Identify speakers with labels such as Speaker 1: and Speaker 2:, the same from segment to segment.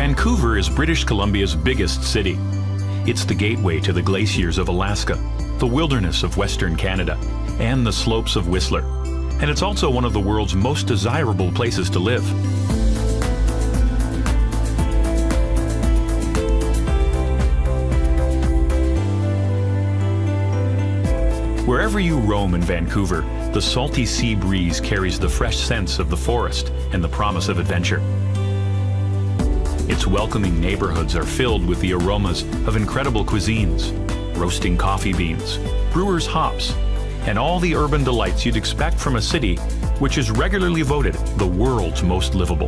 Speaker 1: Vancouver is British Columbia's biggest city. It's the gateway to the glaciers of Alaska, the wilderness of Western Canada, and the slopes of Whistler. And it's also one of the world's most desirable places to live. Wherever you roam in Vancouver, the salty sea breeze carries the fresh scents of the forest and the promise of adventure. Its welcoming neighborhoods are filled with the aromas of incredible cuisines, roasting coffee beans, brewers' hops, and all the urban delights you'd expect from a city which is regularly voted the world's most livable.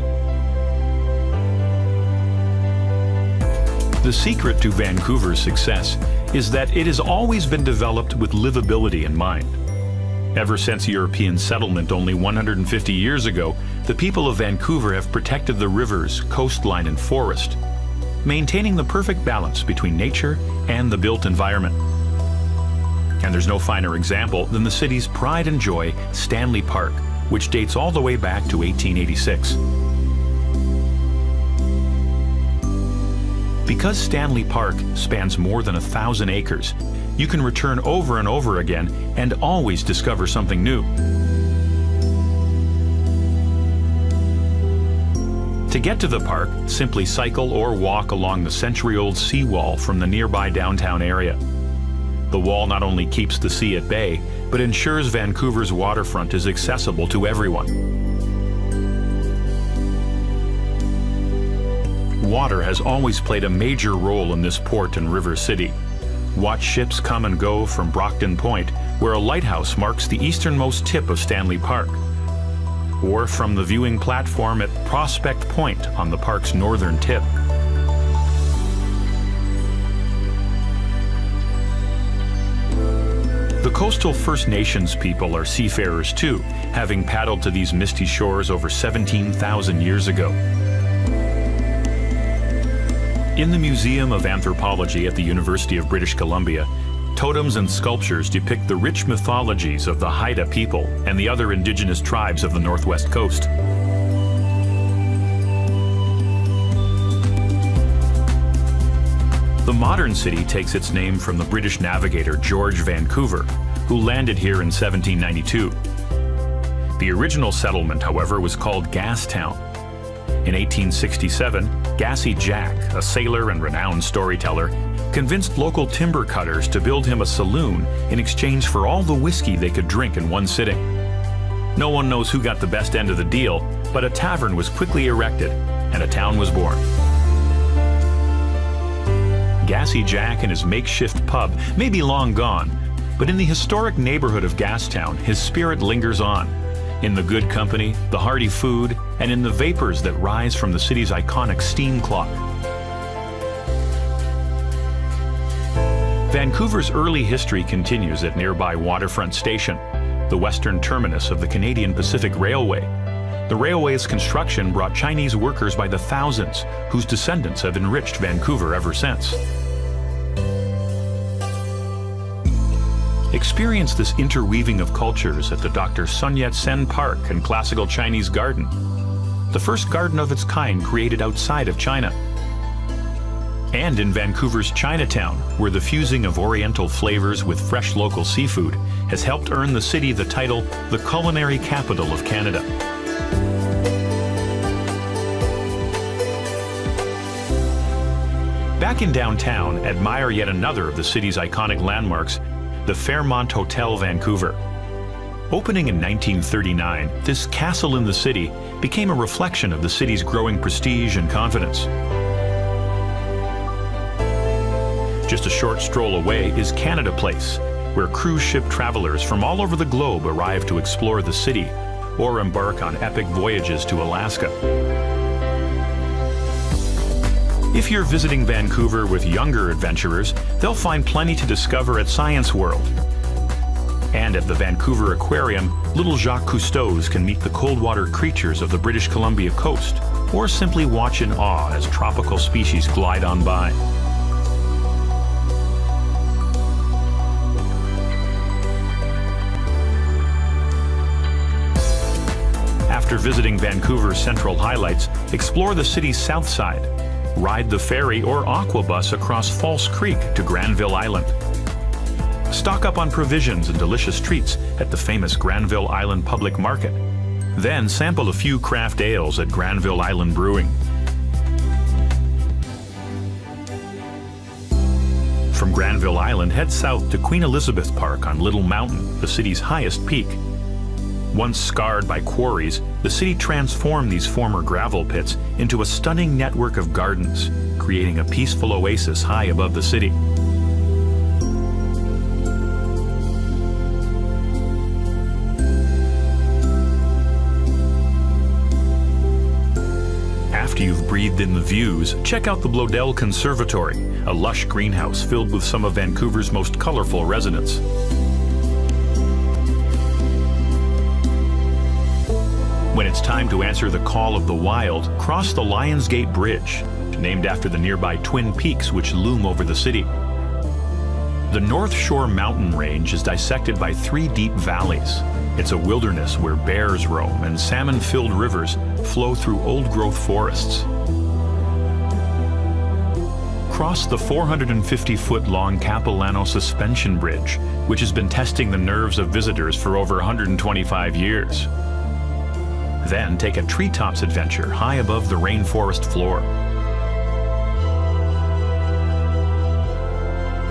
Speaker 1: The secret to Vancouver's success is that it has always been developed with livability in mind. Ever since European settlement only 150 years ago, the people of Vancouver have protected the rivers, coastline, and forest, maintaining the perfect balance between nature and the built environment. And there's no finer example than the city's pride and joy, Stanley Park, which dates all the way back to 1886. Because Stanley Park spans more than 1,000 acres, you can return over and over again and always discover something new. To get to the park, simply cycle or walk along the century-old seawall from the nearby downtown area. The wall not only keeps the sea at bay, but ensures Vancouver's waterfront is accessible to everyone. Water has always played a major role in this port and river city. Watch ships come and go from Brockton Point, where a lighthouse marks the easternmost tip of Stanley Park, or from the viewing platform at Prospect Point on the park's northern tip. The coastal First Nations people are seafarers too, having paddled to these misty shores over 17,000 years ago. In the Museum of Anthropology at the University of British Columbia, totems and sculptures depict the rich mythologies of the Haida people and the other indigenous tribes of the Northwest Coast. The modern city takes its name from the British navigator George Vancouver, who landed here in 1792. The original settlement, however, was called Gastown. In 1867, Gassy Jack, a sailor and renowned storyteller, convinced local timber cutters to build him a saloon in exchange for all the whiskey they could drink in one sitting. No one knows who got the best end of the deal, but a tavern was quickly erected and a town was born. Gassy Jack and his makeshift pub may be long gone, but in the historic neighborhood of Gastown, his spirit lingers on, in the good company, the hearty food, and in the vapors that rise from the city's iconic steam clock. Vancouver's early history continues at nearby Waterfront Station, the western terminus of the Canadian Pacific Railway. The railway's construction brought Chinese workers by the thousands, whose descendants have enriched Vancouver ever since. Experience this interweaving of cultures at the Dr. Sun Yat-sen Park and Classical Chinese Garden, the first garden of its kind created outside of China. And in Vancouver's Chinatown, where the fusing of Oriental flavors with fresh local seafood has helped earn the city the title, the culinary capital of Canada. Back in downtown, admire yet another of the city's iconic landmarks, the Fairmont Hotel Vancouver. Opening in 1939, this castle in the city became a reflection of the city's growing prestige and confidence. Just a short stroll away is Canada Place, where cruise ship travelers from all over the globe arrive to explore the city or embark on epic voyages to Alaska. If you're visiting Vancouver with younger adventurers, they'll find plenty to discover at Science World. And at the Vancouver Aquarium, little Jacques Cousteaus can meet the cold water creatures of the British Columbia coast, or simply watch in awe as tropical species glide on by. After visiting Vancouver's central highlights, explore the city's south side. ride the ferry or aquabus across False Creek to Granville Island. Stock up on provisions and delicious treats at the famous Granville Island Public Market. Then sample a few craft ales at Granville Island Brewing. From Granville Island, head south to Queen Elizabeth Park on Little Mountain, the city's highest peak. Once scarred by quarries, the city transformed these former gravel pits into a stunning network of gardens, creating a peaceful oasis high above the city. After you've breathed in the views, check out the Bloedel Conservatory, a lush greenhouse filled with some of Vancouver's most colorful residents. When it's time to answer the call of the wild, cross the Lions Gate Bridge, named after the nearby Twin Peaks which loom over the city. The North Shore mountain range is dissected by 3 deep valleys. It's a wilderness where bears roam and salmon-filled rivers flow through old-growth forests. Cross the 450-foot-long Capilano Suspension Bridge, which has been testing the nerves of visitors for over 125 years. Then take a treetops adventure high above the rainforest floor.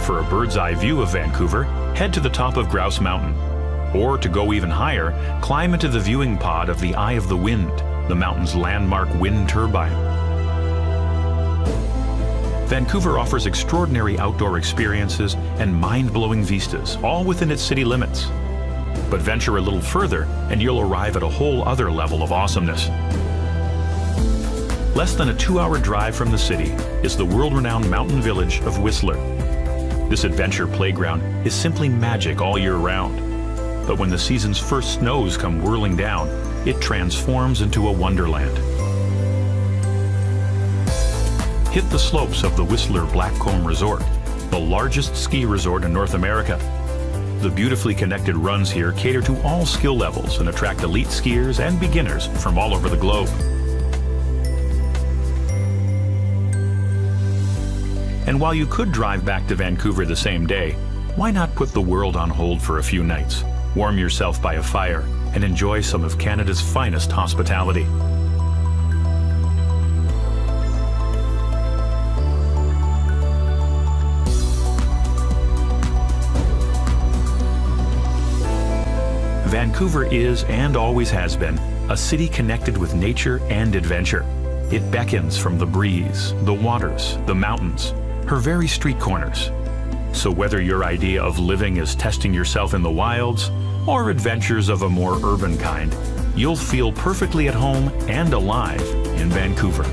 Speaker 1: For a bird's-eye view of Vancouver, head to the top of Grouse Mountain. Or, to go even higher, climb into the viewing pod of the Eye of the Wind, the mountain's landmark wind turbine. Vancouver offers extraordinary outdoor experiences and mind-blowing vistas, all within its city limits. But venture a little further, and you'll arrive at a whole other level of awesomeness. Less than a 2-hour drive from the city is the world-renowned mountain village of Whistler. This adventure playground is simply magic all year round. But when the season's first snows come whirling down, it transforms into a wonderland. Hit the slopes of the Whistler Blackcomb Resort, the largest ski resort in North America. The beautifully connected runs here cater to all skill levels and attract elite skiers and beginners from all over the globe. And while you could drive back to Vancouver the same day, why not put the world on hold for a few nights? Warm yourself by a fire and enjoy some of Canada's finest hospitality. Vancouver is, and always has been, a city connected with nature and adventure. It beckons from the breeze, the waters, the mountains, her very street corners. So whether your idea of living is testing yourself in the wilds, or adventures of a more urban kind, you'll feel perfectly at home and alive in Vancouver.